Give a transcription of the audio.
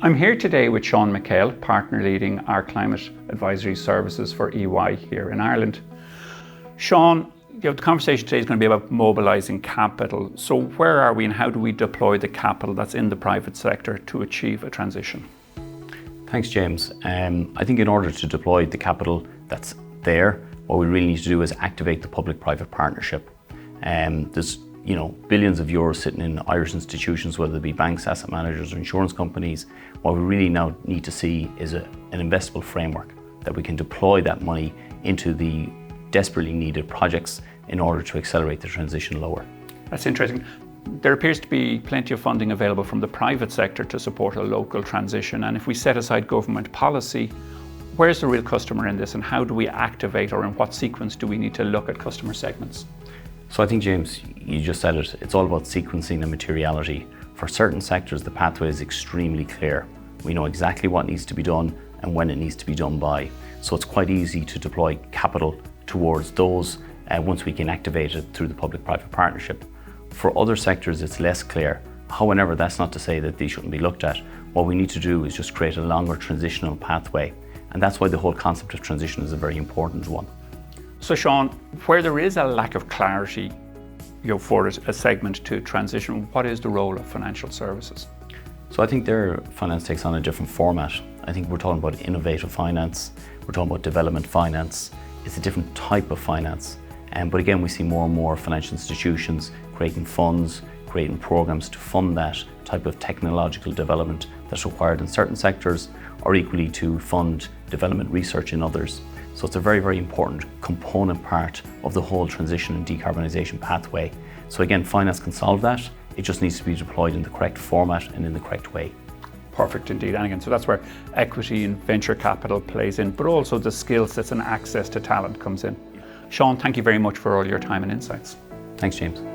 I'm here today with Sean MacHale, partner leading our climate advisory services for EY here in Ireland. Sean, the conversation today is going to be about mobilising capital. So where are we and how do we deploy the capital that's in the private sector to achieve a transition? Thanks, James. I think in order to deploy the capital that's there, what we really need to do is activate the public-private partnership. There's billions of euros sitting in Irish institutions, whether it be banks, asset managers or insurance companies. What we really now need to see is an investable framework that we can deploy that money into the desperately needed projects in order to accelerate the transition lower. That's interesting. There appears to be plenty of funding available from the private sector to support a local transition, and if we set aside government policy, where's the real customer in this and how do we activate, or in what sequence do we need to look at customer segments? So I think, James, you just said it, it's all about sequencing and materiality. For certain sectors, the pathway is extremely clear. We know exactly what needs to be done and when it needs to be done by. So it's quite easy to deploy capital towards those once we can activate it through the public-private partnership. For other sectors, it's less clear. However, that's not to say that they shouldn't be looked at. What we need to do is just create a longer transitional pathway. And that's why the whole concept of transition is a very important one. So Sean, where there is a lack of clarity for a segment to transition, what is the role of financial services? So I think their finance takes on a different format. I think we're talking about innovative finance, we're talking about development finance. It's a different type of finance. But again, we see more and more financial institutions creating funds, creating programs to fund that type of technological development that's required in certain sectors, or equally to fund development research in others. So it's a very, very important component part of the whole transition and decarbonisation pathway. So again, finance can solve that. It just needs to be deployed in the correct format and in the correct way. Perfect indeed. And again, so that's where equity and venture capital plays in, but also the skill sets and access to talent comes in. Sean, thank you very much for all your time and insights. Thanks, James.